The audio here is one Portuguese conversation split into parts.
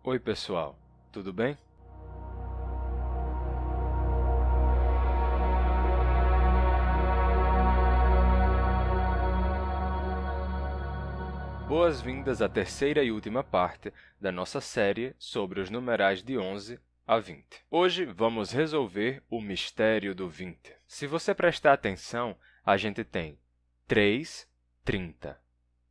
Oi pessoal, tudo bem? Boas-vindas à terceira e última parte da nossa série sobre os numerais de 11 a 20. Hoje vamos resolver o mistério do 20. Se você prestar atenção, a gente tem 3, 30,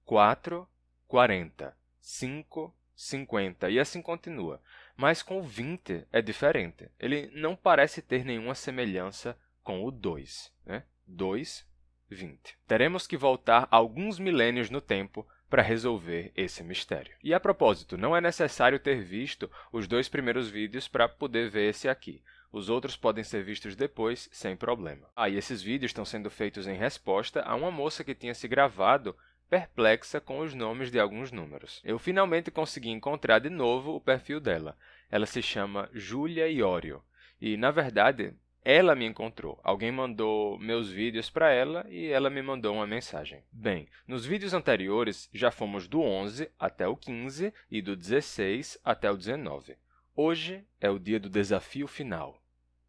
4, 40, 5, 50 e assim continua. Mas com o 20 é diferente. Ele não parece ter nenhuma semelhança com o 2, né? 2, 20. Teremos que voltar alguns milênios no tempo para resolver esse mistério. E a propósito, não é necessário ter visto os dois primeiros vídeos para poder ver esse aqui. Os outros podem ser vistos depois, sem problema. E esses vídeos estão sendo feitos em resposta a uma moça que tinha se gravado perplexa com os nomes de alguns números. Eu finalmente consegui encontrar de novo o perfil dela. Ela se chama Júlia Iorio. E, na verdade, ela me encontrou. Alguém mandou meus vídeos para ela e ela me mandou uma mensagem. Bem, nos vídeos anteriores já fomos do 11 até o 15 e do 16 até o 19. Hoje é o dia do desafio final,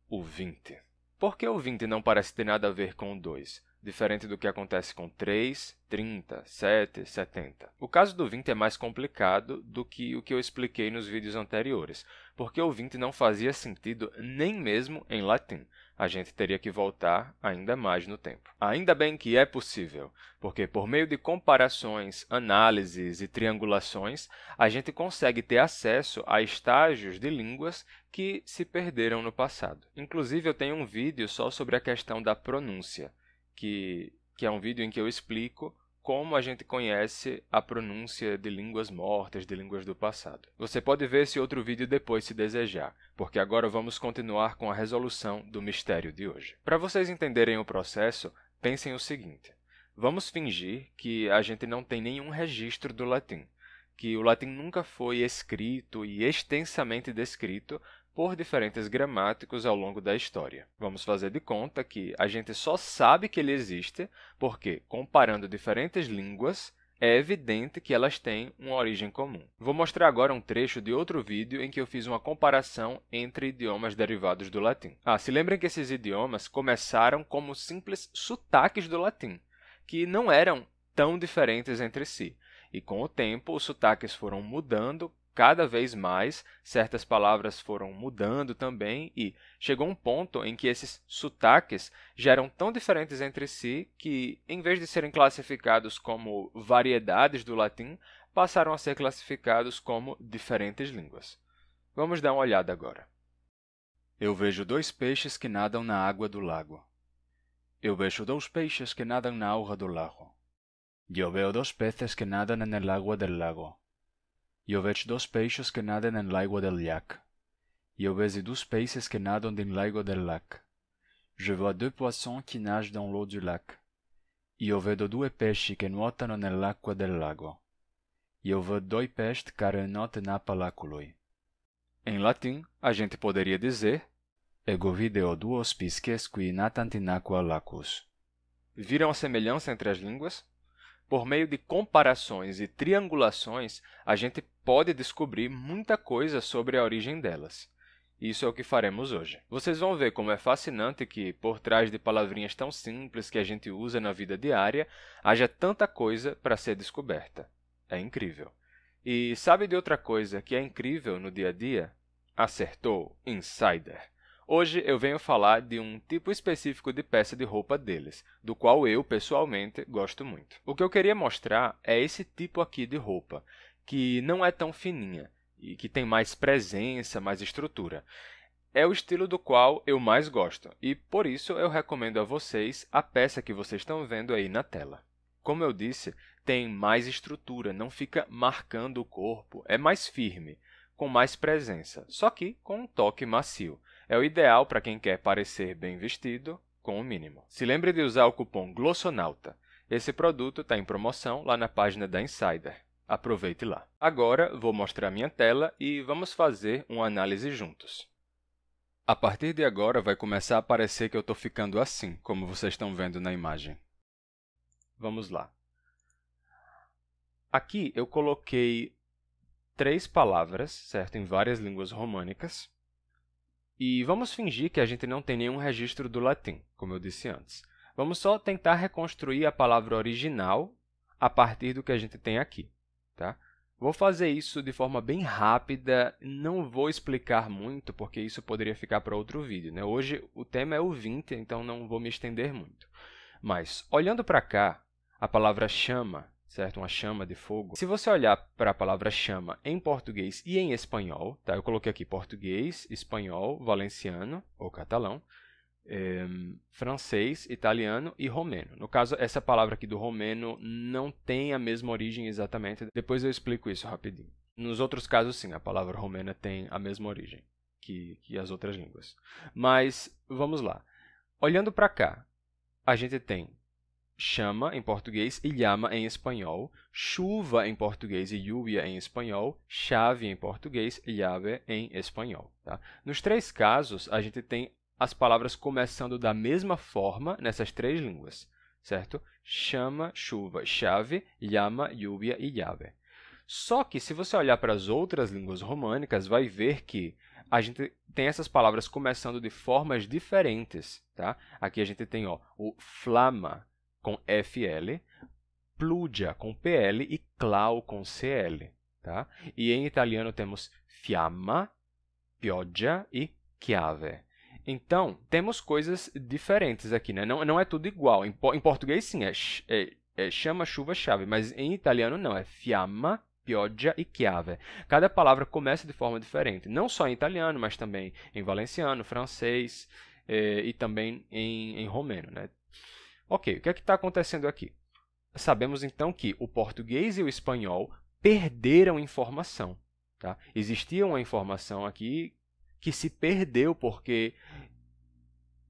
o 20. Por que o 20 não parece ter nada a ver com o 2? Diferente do que acontece com 3, 30, 7, 70. O caso do 20 é mais complicado do que o que eu expliquei nos vídeos anteriores, porque o 20 não fazia sentido nem mesmo em latim. A gente teria que voltar ainda mais no tempo. Ainda bem que é possível, porque por meio de comparações, análises e triangulações, a gente consegue ter acesso a estágios de línguas que se perderam no passado. Inclusive, eu tenho um vídeo só sobre a questão da pronúncia, que é um vídeo em que eu explico como a gente conhece a pronúncia de línguas mortas, de línguas do passado. Você pode ver esse outro vídeo depois, se desejar, porque agora vamos continuar com a resolução do mistério de hoje. Para vocês entenderem o processo, pensem o seguinte. Vamos fingir que a gente não tem nenhum registro do latim, que o latim nunca foi escrito e extensamente descrito por diferentes gramáticos ao longo da história. Vamos fazer de conta que a gente só sabe que ele existe porque, comparando diferentes línguas, é evidente que elas têm uma origem comum. Vou mostrar agora um trecho de outro vídeo em que eu fiz uma comparação entre idiomas derivados do latim. Se lembrem que esses idiomas começaram como simples sotaques do latim, que não eram tão diferentes entre si. E com o tempo, os sotaques foram mudando cada vez mais, certas palavras foram mudando também e chegou um ponto em que esses sotaques já eram tão diferentes entre si que, em vez de serem classificados como variedades do latim, passaram a ser classificados como diferentes línguas. Vamos dar uma olhada agora. Eu vejo dois peixes que nadam na água do lago. Eu vejo dois peixes que nadam na agua do lago. Eu veo dos peces que nadam en el agua del lago. Eu vejo dos peixes que nadam en el agua del llac. Eu vejo dos peces que nadam dans l'agua del lac. Je vois deux poissons qui nagent dans l'eau du lac. Eu vejo due pesci che nuotano nell'acqua del lago. Eu vejo dois peixes que nuotam na palaculoi. Em latim, a gente poderia dizer Ego video duos pisces qui natant in aqua lacus. Viram a semelhança entre as línguas? Por meio de comparações e triangulações, a gente pode descobrir muita coisa sobre a origem delas. Isso é o que faremos hoje. Vocês vão ver como é fascinante que, por trás de palavrinhas tão simples que a gente usa na vida diária, haja tanta coisa para ser descoberta. É incrível. E sabe de outra coisa que é incrível no dia a dia? Acertou, Insider! Hoje eu venho falar de um tipo específico de peça de roupa deles, do qual eu, pessoalmente, gosto muito. O que eu queria mostrar é esse tipo aqui de roupa, que não é tão fininha e que tem mais presença, mais estrutura. É o estilo do qual eu mais gosto e, por isso, eu recomendo a vocês a peça que vocês estão vendo aí na tela. Como eu disse, tem mais estrutura, não fica marcando o corpo, é mais firme, com mais presença, só que com um toque macio. É o ideal para quem quer parecer bem vestido, com o mínimo. Se lembre de usar o cupom GLOSSONAUTA. Esse produto está em promoção lá na página da Insider. Aproveite lá. Agora, vou mostrar minha tela e vamos fazer uma análise juntos. A partir de agora, vai começar a parecer que eu estou ficando assim, como vocês estão vendo na imagem. Vamos lá. Aqui eu coloquei 3 palavras, certo? Em várias línguas românicas. E vamos fingir que a gente não tem nenhum registro do latim, como eu disse antes. Vamos só tentar reconstruir a palavra original a partir do que a gente tem aqui, tá? Vou fazer isso de forma bem rápida, não vou explicar muito, porque isso poderia ficar para outro vídeo, né? Hoje o tema é o 20, então não vou me estender muito. Mas, olhando para cá, a palavra chama, certo? Uma chama de fogo. Se você olhar para a palavra chama em português e em espanhol, tá? Eu coloquei aqui português, espanhol, valenciano ou catalão, francês, italiano e romeno. No caso, essa palavra aqui do romeno não tem a mesma origem exatamente. Depois eu explico isso rapidinho. Nos outros casos, sim, a palavra romena tem a mesma origem que as outras línguas. Mas, vamos lá. Olhando para cá, a gente tem chama em português e llama em espanhol, chuva em português e lluvia em espanhol, chave em português e llave em espanhol. Tá? Nos 3 casos, a gente tem as palavras começando da mesma forma nessas 3 línguas, certo? Chama, chuva, chave, llama, lluvia e llave. Só que, se você olhar para as outras línguas românicas, vai ver que a gente tem essas palavras começando de formas diferentes. Tá? Aqui a gente tem o flama com FL, plugia com PL e clau com CL. Tá? E em italiano temos fiamma, pioggia e chiave. Então, temos coisas diferentes aqui, né? Não é tudo igual. Em português, sim, é chama, chuva, chave, mas em italiano não, é fiamma, pioggia e chiave. Cada palavra começa de forma diferente, não só em italiano, mas também em valenciano, francês e também em romeno, né? Ok, o que é que está acontecendo aqui? Sabemos, então, que o português e o espanhol perderam informação. Tá? Existia uma informação aqui que se perdeu porque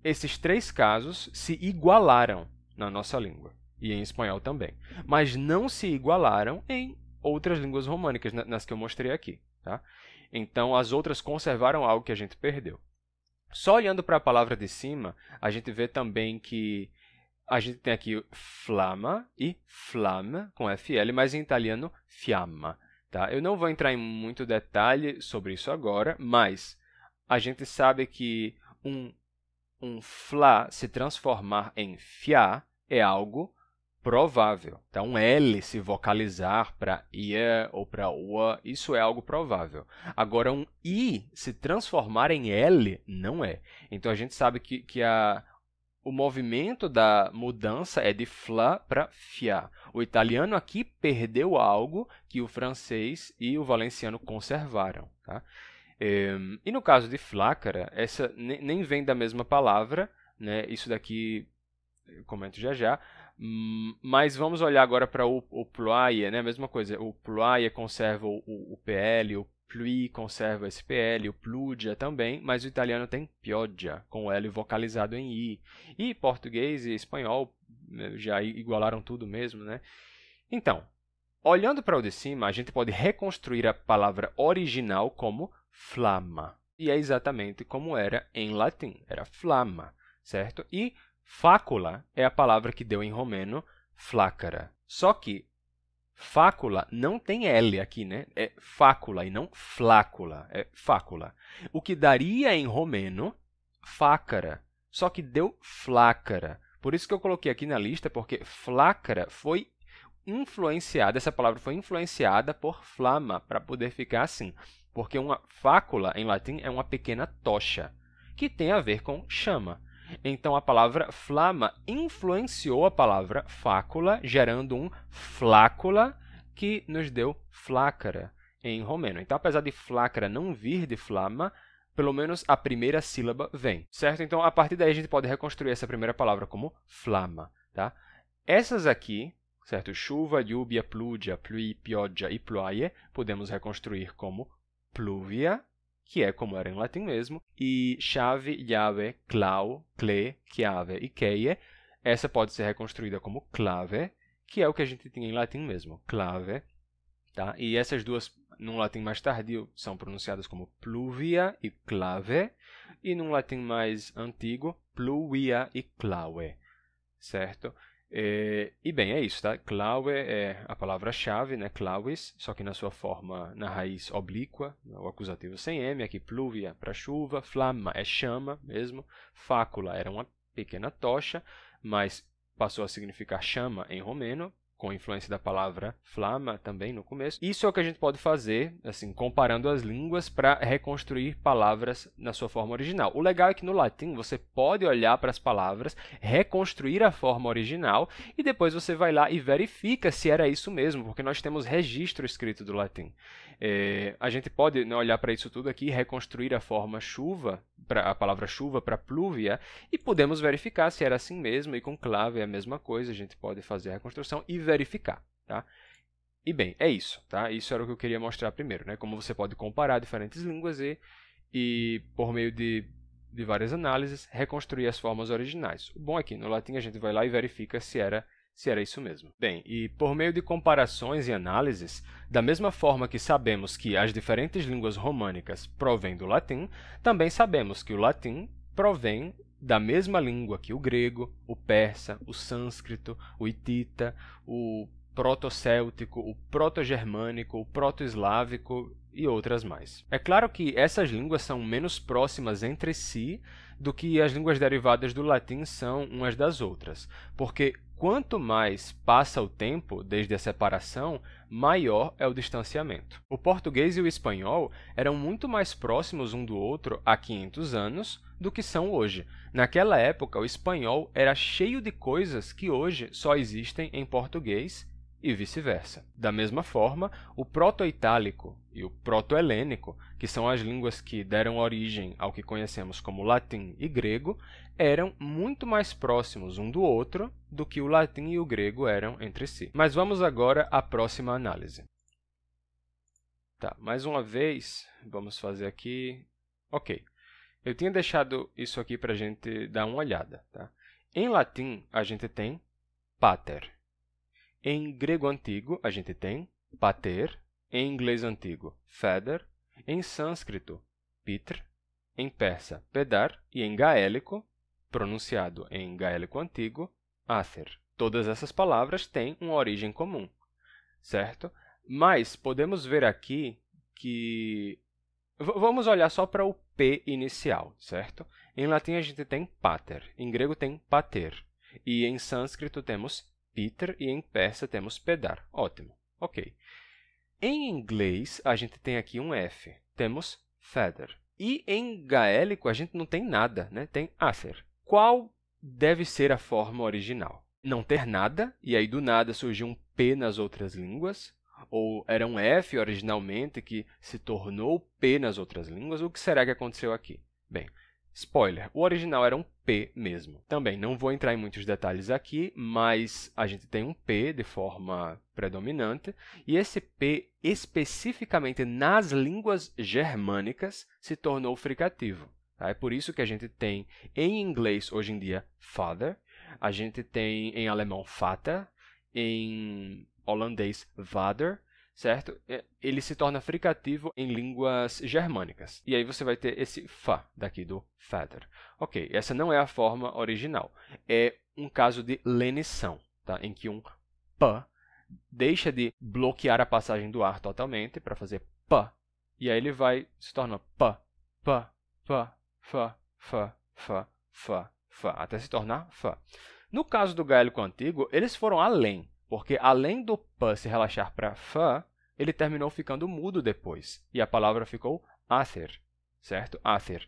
esses 3 casos se igualaram na nossa língua, e em espanhol também, mas não se igualaram em outras línguas românicas, nas que eu mostrei aqui. Tá? Então, as outras conservaram algo que a gente perdeu. Só olhando para a palavra de cima, a gente vê também que a gente tem aqui flama e flamme com FL, mas em italiano fiamma. Tá? Eu não vou entrar em muito detalhe sobre isso agora, mas a gente sabe que um fla se transformar em fiá é algo provável. Tá? Um L se vocalizar para ia ou para ua, isso é algo provável. Agora, um I se transformar em L não é. Então, a gente sabe que o movimento da mudança é de fla para fiá. O italiano aqui perdeu algo que o francês e o valenciano conservaram. Tá? E no caso de flácara, essa nem vem da mesma palavra, né? Isso daqui eu comento já já, mas vamos olhar agora para o ploie, né? A mesma coisa, o ploie conserva o PL, o pluie conserva esse PL, o plugia também, mas o italiano tem pioggia, com o L vocalizado em I. E português e espanhol já igualaram tudo mesmo, né? Então, olhando para o de cima, a gente pode reconstruir a palavra original como flama. E é exatamente como era em latim, era flama, certo? E facula é a palavra que deu em romeno flácara. Só que fácula não tem L aqui, né? É facula e não flácula, é facula. O que daria em romeno fácara, só que deu flácara. Por isso que eu coloquei aqui na lista, porque flácara foi influenciada, essa palavra foi influenciada por flama, para poder ficar assim. Porque uma fácula, em latim, é uma pequena tocha, que tem a ver com chama. Então, a palavra flama influenciou a palavra fácula, gerando um flácula, que nos deu flácara em romeno. Então, apesar de flácara não vir de flama, pelo menos a primeira sílaba vem, certo? Então, a partir daí, a gente pode reconstruir essa primeira palavra como flama. Tá? Essas aqui, certo? Chuva, lluvia, plugia, pluie, pioggia e ploie, podemos reconstruir como pluvia, que é como era em latim mesmo, e chave, llave, clau, cle, chiave e cheie, essa pode ser reconstruída como clave, que é o que a gente tinha em latim mesmo, clave. Tá? E essas duas, num latim mais tardio, são pronunciadas como pluvia e clave, e num latim mais antigo, pluvia e clave, certo? E bem, é isso, tá? Clave é a palavra-chave, né? Clavis, só que na sua forma, na raiz oblíqua, o acusativo sem M, aqui pluvia para chuva, flamma é chama mesmo, facula era uma pequena tocha, mas passou a significar chama em romeno, com influência da palavra flama também no começo. Isso é o que a gente pode fazer, assim, comparando as línguas para reconstruir palavras na sua forma original. O legal é que no latim você pode olhar para as palavras, reconstruir a forma original e depois você vai lá e verifica se era isso mesmo, porque nós temos registro escrito do latim. A gente pode, né, olhar para isso tudo aqui e reconstruir a forma chuva, a palavra chuva para pluvia, e podemos verificar se era assim mesmo, e com clave é a mesma coisa, a gente pode fazer a reconstrução e verificar, tá? E bem, é isso, tá? Isso era o que eu queria mostrar primeiro, né? Como você pode comparar diferentes línguas e por meio de várias análises, reconstruir as formas originais. O bom é que no latim a gente vai lá e verifica se era isso mesmo. Bem, e por meio de comparações e análises, da mesma forma que sabemos que as diferentes línguas românicas provêm do latim, também sabemos que o latim provém da mesma língua que o grego, o persa, o sânscrito, o hitita, o proto-céltico, o proto-germânico, o proto-eslávico e outras mais. É claro que essas línguas são menos próximas entre si do que as línguas derivadas do latim são umas das outras, porque quanto mais passa o tempo desde a separação, maior é o distanciamento. O português e o espanhol eram muito mais próximos um do outro há 500 anos do que são hoje. Naquela época, o espanhol era cheio de coisas que hoje só existem em português e vice-versa. Da mesma forma, o proto-itálico e o proto-helênico, que são as línguas que deram origem ao que conhecemos como latim e grego, eram muito mais próximos um do outro do que o latim e o grego eram entre si. Mas vamos agora à próxima análise. Tá, mais uma vez, vamos fazer aqui... Ok, eu tinha deixado isso aqui para a gente dar uma olhada. Tá? Em latim, a gente tem pater. Em grego antigo, a gente tem pater. Em inglês antigo, father. Em sânscrito, pitr. Em persa, pedar. E em gaélico, pronunciado em gaélico antigo, ather. Todas essas palavras têm uma origem comum, certo? Mas podemos ver aqui que... Vamos olhar só para o P inicial, certo? Em latim a gente tem pater, em grego tem pater, e em sânscrito temos pitr e em persa temos pedar. Ótimo, ok. Em inglês a gente tem aqui um F, temos feather. E em gaélico a gente não tem nada, né? Tem ather. Qual deve ser a forma original? Não ter nada, e aí do nada surgiu um P nas outras línguas? Ou era um F originalmente que se tornou P nas outras línguas? O que será que aconteceu aqui? Bem, spoiler, o original era um P mesmo. Também não vou entrar em muitos detalhes aqui, mas a gente tem um P de forma predominante, e esse P, especificamente nas línguas germânicas, se tornou fricativo. Tá? É por isso que a gente tem em inglês, hoje em dia, father, a gente tem em alemão Vater, em holandês Vader, certo? Ele se torna fricativo em línguas germânicas. E aí você vai ter esse fa daqui do father. Ok, essa não é a forma original. É um caso de lenição, tá? Em que um p deixa de bloquear a passagem do ar totalmente para fazer p. E aí ele vai se tornar p, p, p, f, f, f, f, f, até se tornar fa. No caso do gaélico antigo, eles foram além, porque além do p se relaxar para fa, ele terminou ficando mudo depois, e a palavra ficou ather, certo? Ather.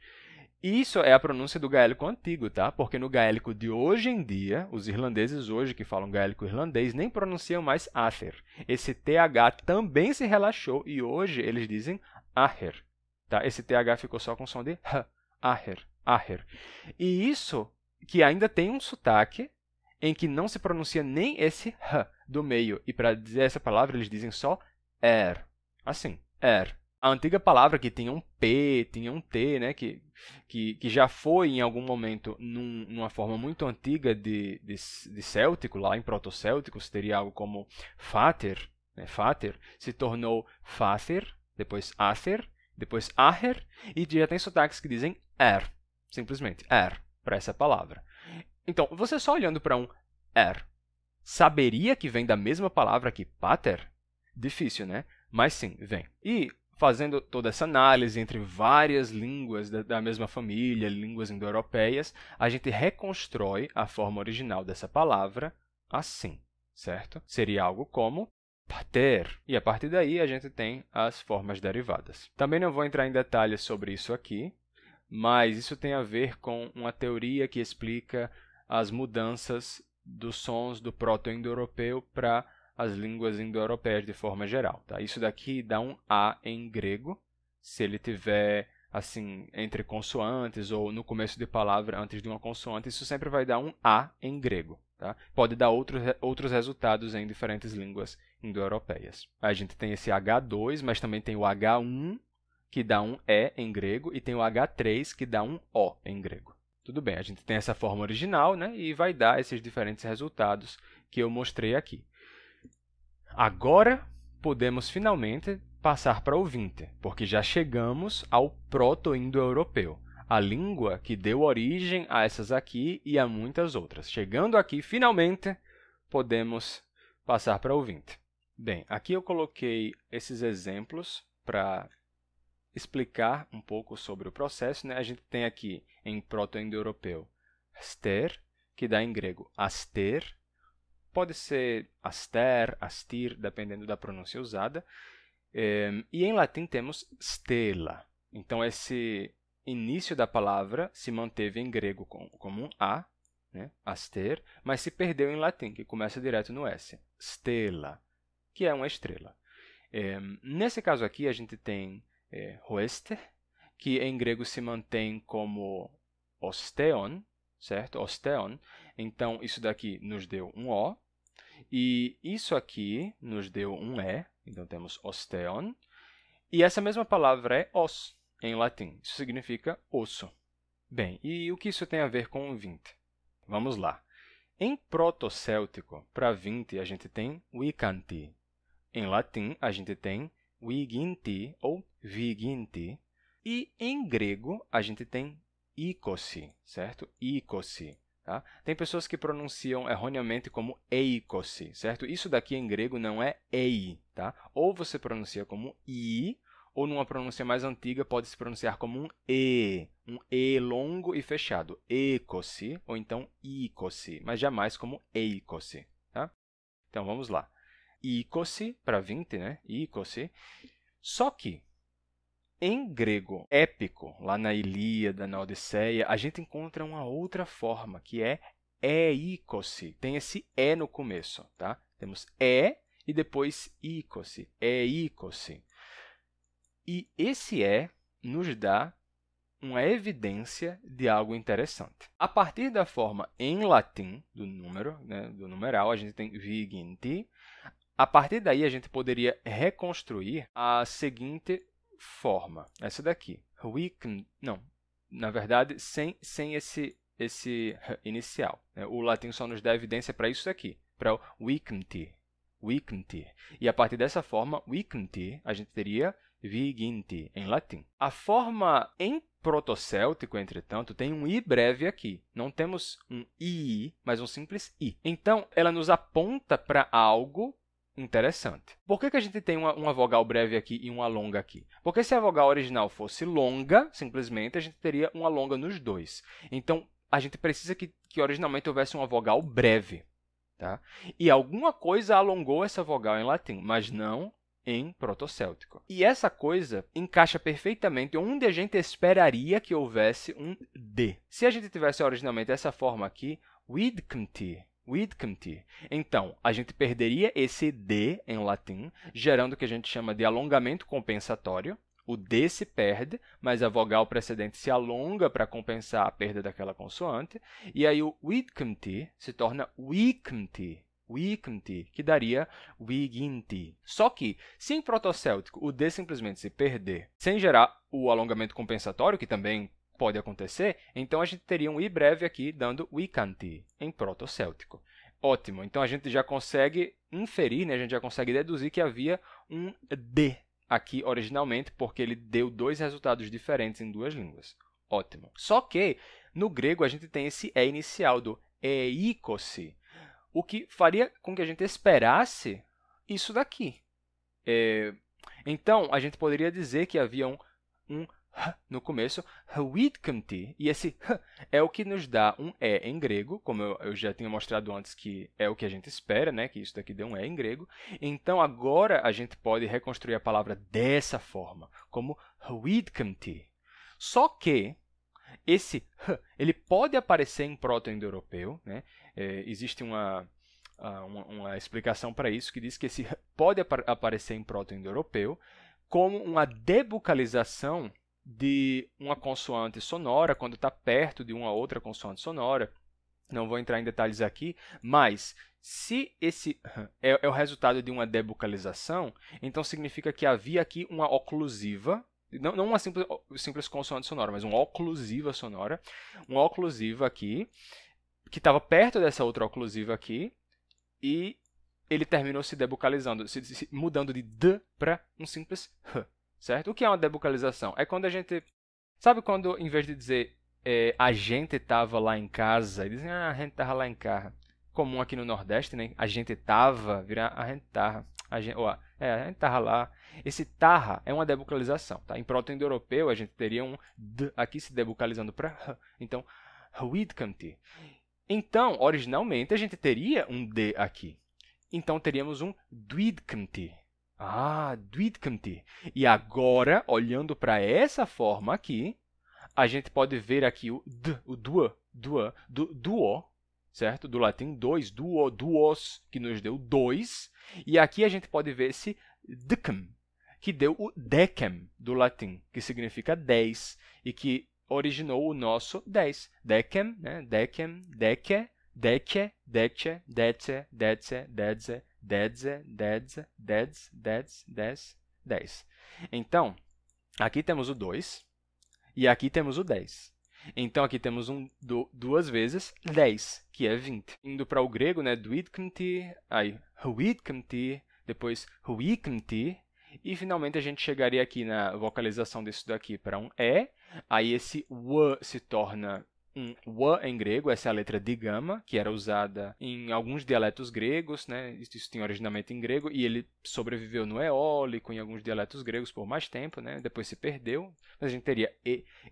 Isso é a pronúncia do gaélico antigo, tá? Porque no gaélico de hoje em dia, os irlandeses hoje que falam gaélico irlandês nem pronunciam mais ather. Esse TH também se relaxou e hoje eles dizem aher, tá? Esse TH ficou só com som de h, aher, aher. E isso que ainda tem um sotaque em que não se pronuncia nem esse h do meio. E para dizer essa palavra, eles dizem só er. Assim, er. A antiga palavra que tinha um P, tinha um T, né, que já foi em algum momento numa forma muito antiga de céltico, lá em proto-céltico, teria algo como fater, né, fater, se tornou father, depois ather, depois aher, e já tem sotaques que dizem er, simplesmente er, para essa palavra. Então, você só olhando para um er saberia que vem da mesma palavra que pater? Difícil, né? Mas sim, vem. E fazendo toda essa análise entre várias línguas da mesma família, línguas indo-europeias, a gente reconstrói a forma original dessa palavra assim, certo? Seria algo como pater. E a partir daí a gente tem as formas derivadas. Também não vou entrar em detalhes sobre isso aqui, mas isso tem a ver com uma teoria que explica as mudanças dos sons do proto-indo-europeu para as línguas indo-europeias de forma geral. Tá? Isso daqui dá um A em grego, se ele tiver assim entre consoantes ou no começo de palavra antes de uma consoante, isso sempre vai dar um A em grego. Tá? Pode dar outros resultados em diferentes línguas indo-europeias. A gente tem esse H2, mas também tem o H1, que dá um E em grego, e tem o H3, que dá um O em grego. Tudo bem, a gente tem essa forma original, né, e vai dar esses diferentes resultados que eu mostrei aqui. Agora, podemos finalmente passar para o 20, porque já chegamos ao proto-indo-europeu, a língua que deu origem a essas aqui e a muitas outras. Chegando aqui, finalmente, podemos passar para o 20. Bem, aqui eu coloquei esses exemplos para explicar um pouco sobre o processo, né? A gente tem aqui em proto-indo-europeu ster, que dá em grego aster, pode ser aster, astir, dependendo da pronúncia usada, e em latim temos stela. Então, esse início da palavra se manteve em grego como um A, né? Aster, mas se perdeu em latim, que começa direto no S, stela, que é uma estrela. Nesse caso aqui, a gente tem Hoester, que em grego se mantém como osteon, certo? Osteon. Então, isso daqui nos deu um O. E isso aqui nos deu um E. Então, temos osteon. E essa mesma palavra é os, em latim. Isso significa osso. Bem, e o que isso tem a ver com o 20? Vamos lá. Em proto-céltico, para 20, a gente tem vicanti. Em latim, a gente tem viginti ou viginti. E em grego, a gente tem ikosi, certo? Ikosi. Tá? Tem pessoas que pronunciam erroneamente como eikosi, certo? Isso daqui em grego não é ei, tá? Ou você pronuncia como i, ou numa pronúncia mais antiga pode se pronunciar como um E longo e fechado, ekosi, ou então ikosi, mas jamais como eikosi, tá? Então, vamos lá. Ikosi, para 20, né? Ikosi. Só que, em grego épico, lá na Ilíada, na Odisseia, a gente encontra uma outra forma, que é eikosi. Tem esse E no começo, tá? Temos E e depois ikosi, eikosi. E esse E nos dá uma evidência de algo interessante. A partir da forma em latim do número, né, do numeral, a gente tem viginti. A partir daí, a gente poderia reconstruir a seguinte forma. Essa daqui. Não, na verdade, sem esse inicial. O latim só nos dá evidência para isso aqui, para o viginti. E a partir dessa forma, viginti, a gente teria viginti em latim. A forma em proto-céltico, entretanto, tem um i breve aqui. Não temos um i, mas um simples i. Então, ela nos aponta para algo interessante. Por que a gente tem uma vogal breve aqui e uma longa aqui? Porque se a vogal original fosse longa, simplesmente, a gente teria uma longa nos dois. Então, a gente precisa que originalmente houvesse uma vogal breve. Tá? E alguma coisa alongou essa vogal em latim, mas não em proto-céltico. E essa coisa encaixa perfeitamente onde a gente esperaria que houvesse um D. Se a gente tivesse originalmente essa forma aqui, vidcanti. Então, a gente perderia esse D em latim, gerando o que a gente chama de alongamento compensatório. O D se perde, mas a vogal precedente se alonga para compensar a perda daquela consoante. E aí o vidcanti se torna vicanti, que daria viginti. Só que, se em proto-céltico o D simplesmente se perder, sem gerar o alongamento compensatório, que também pode acontecer, então a gente teria um i breve aqui dando vicanti em proto-céltico. Ótimo, então a gente já consegue inferir, né? A gente já consegue deduzir que havia um D aqui originalmente, porque ele deu dois resultados diferentes em duas línguas. Ótimo. Só que, no grego, a gente tem esse E inicial do eikosi. o que faria com que a gente esperasse isso daqui. Então, a gente poderia dizer que havia um h no começo, huidcamti, e esse h é o que nos dá um e em grego, como eu já tinha mostrado antes que é o que a gente espera, né? Que isso daqui dê um e em grego. Então, agora a gente pode reconstruir a palavra dessa forma, como huidcamti. Só que esse h ele pode aparecer em proto-indo-europeu, né? Existe uma explicação para isso que diz que esse h pode aparecer em proto-indo-europeu como uma debucalização de uma consoante sonora quando está perto de uma outra consoante sonora. Não vou entrar em detalhes aqui, mas se esse é o resultado de uma debucalização, então significa que havia aqui uma oclusiva, não uma simples consoante sonora, mas uma oclusiva sonora, uma oclusiva aqui, que estava perto dessa outra oclusiva aqui, e ele terminou se debucalizando, mudando de d para um simples h, certo? O que é uma debucalização? É quando a gente... Sabe quando, em vez de dizer a gente estava lá em casa, e dizem, a gente estava lá em casa. Comum aqui no Nordeste, né? A gente estava, virar a gente estava. A gente estava lá. Esse tarra é uma debucalização, tá? Em proto-indo-europeu, a gente teria um d aqui se debucalizando para h. Então, huidcamti. Então, originalmente, a gente teria um d aqui. Então, teríamos um duidcamti. Duidcamti. E agora, olhando para essa forma aqui, a gente pode ver aqui o d, o duo, certo? Do latim dois, duos, que nos deu 2. E aqui a gente pode ver esse decem, que deu o decem do latim, que significa 10, e que originou o nosso 10. Decem, né? Decem, dece, dece, dece, dece, dece, dece, dece, dece, dece, dece, dece, 10. Então, aqui temos o 2 e aqui temos o 10. Então, aqui temos duas vezes 10, que é 20. Indo para o grego, né? Duidcamti, aí huidcamti, depois huicamti, e finalmente a gente chegaria aqui na vocalização disso daqui para um e. Aí esse w se torna um w em grego, essa é a letra de gama, que era usada em alguns dialetos gregos, né? Isso tinha originalmente em grego, e ele sobreviveu no eólico, em alguns dialetos gregos por mais tempo, né? Depois se perdeu. Mas a gente teria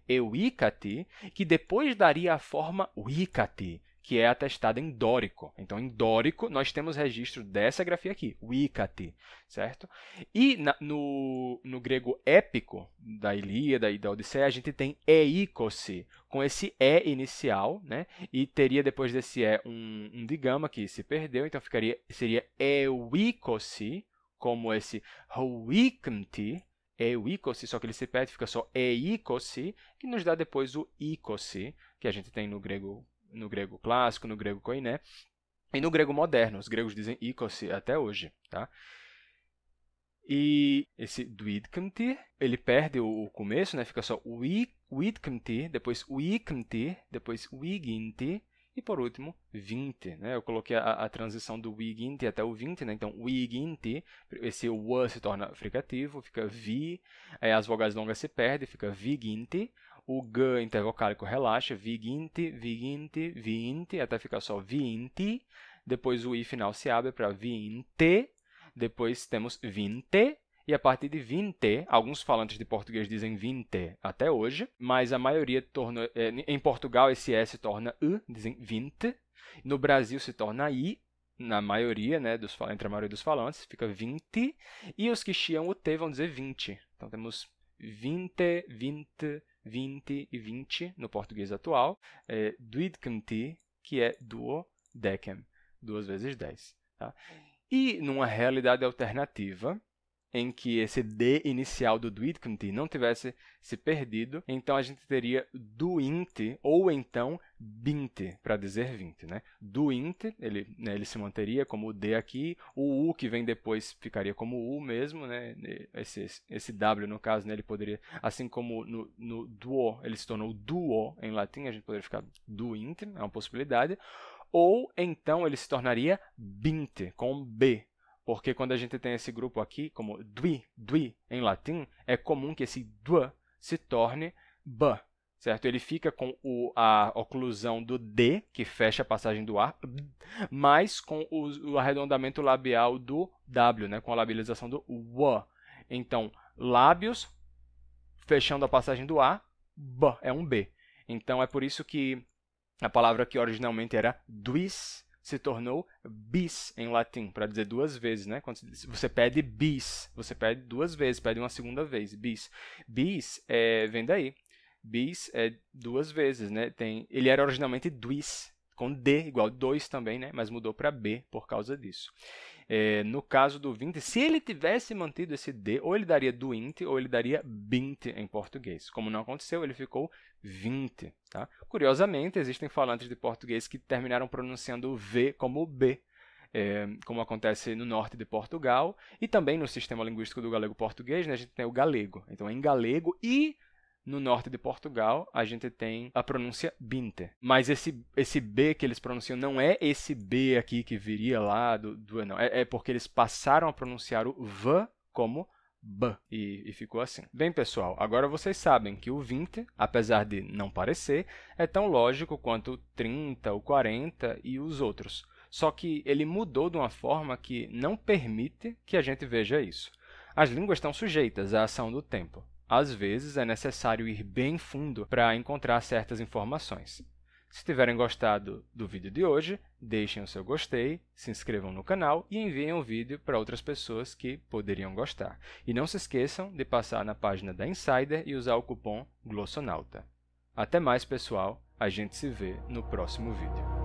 euicati, que depois daria a forma uicati, que é atestada em dórico. Então, em dórico, nós temos registro dessa grafia aqui, uicati, certo? E no grego épico, da Ilíada e da Odisseia, a gente tem eikosi, com esse e inicial, né? E teria depois desse e um digama que se perdeu, então seria euikosi, como esse huicamti, euikosi, só que ele se perde, fica só eikosi, que nos dá depois o ikosi, que a gente tem no grego clássico, no grego koiné, e no grego moderno. Os gregos dizem ikosi até hoje, tá? E esse duidcamti, ele perde o começo, né? Fica só uidcamti, depois uicamti, depois uiginti, e por último, 20. Né? Eu coloquei a transição do uiginti até o 20, né? Então, uiginti, esse w se torna fricativo, fica vi, aí as vogais longas se perdem, fica viginti, o g intervocálico relaxa, viginti, viginti, viinti, até ficar só viinti, depois o i final se abre para vinte, depois temos vinte, e a partir de vinte, alguns falantes de português dizem vinte até hoje, mas a maioria torna... em Portugal, esse S se torna I, dizem vinte. No Brasil, se torna I, na maioria, né, entre a maioria dos falantes, fica vinte. E os que chiam o T vão dizer 20. Então, temos 20, 20, 20 e 20 no português atual. Duidcamti, que é duodecem, 2 vezes 10. Tá? E numa realidade alternativa, em que esse D inicial do duidcamti não tivesse se perdido, então a gente teria duinte ou então binte, para dizer 20. Né? Duinte, ele se manteria como o D aqui, o U que vem depois ficaria como U mesmo, né? Esse W, no caso, né, ele poderia, assim como no duo, ele se tornou duo em latim, a gente poderia ficar duinte, é uma possibilidade, ou então ele se tornaria binte, com B, porque quando a gente tem esse grupo aqui, como dui em latim, é comum que esse dua se torne b, certo? Ele fica com a oclusão do D, que fecha a passagem do ar, mas com o arredondamento labial do W, né? Com a labialização do W. Então, lábios fechando a passagem do A, B, é um B. Então, é por isso que a palavra que originalmente era duis se tornou bis em latim, para dizer duas vezes, né? Quando você pede bis, você pede duas vezes, pede uma segunda vez, bis. Bis vem daí. Bis é duas vezes, né? Ele era originalmente duis, com D igual 2 também, né? Mas mudou para B por causa disso. No caso do 20, se ele tivesse mantido esse D, ou ele daria duinte, ou ele daria binte em português. Como não aconteceu, ele ficou 20. Tá? Curiosamente, existem falantes de português que terminaram pronunciando o V como B, como acontece no norte de Portugal, e também no sistema linguístico do galego-português, né, a gente tem o galego. Então, em galego e no norte de Portugal, a gente tem a pronúncia binte. Mas esse B que eles pronunciam não é esse B aqui que viria lá não. É porque eles passaram a pronunciar o V como B e ficou assim. Bem, pessoal, agora vocês sabem que o 20, apesar de não parecer, é tão lógico quanto o 30, o 40 e os outros. Só que ele mudou de uma forma que não permite que a gente veja isso. As línguas estão sujeitas à ação do tempo. Às vezes, é necessário ir bem fundo para encontrar certas informações. Se tiverem gostado do vídeo de hoje, deixem o seu gostei, se inscrevam no canal e enviem o vídeo para outras pessoas que poderiam gostar. E não se esqueçam de passar na página da Insider e usar o cupom GLOSSONAUTA. Até mais, pessoal! A gente se vê no próximo vídeo.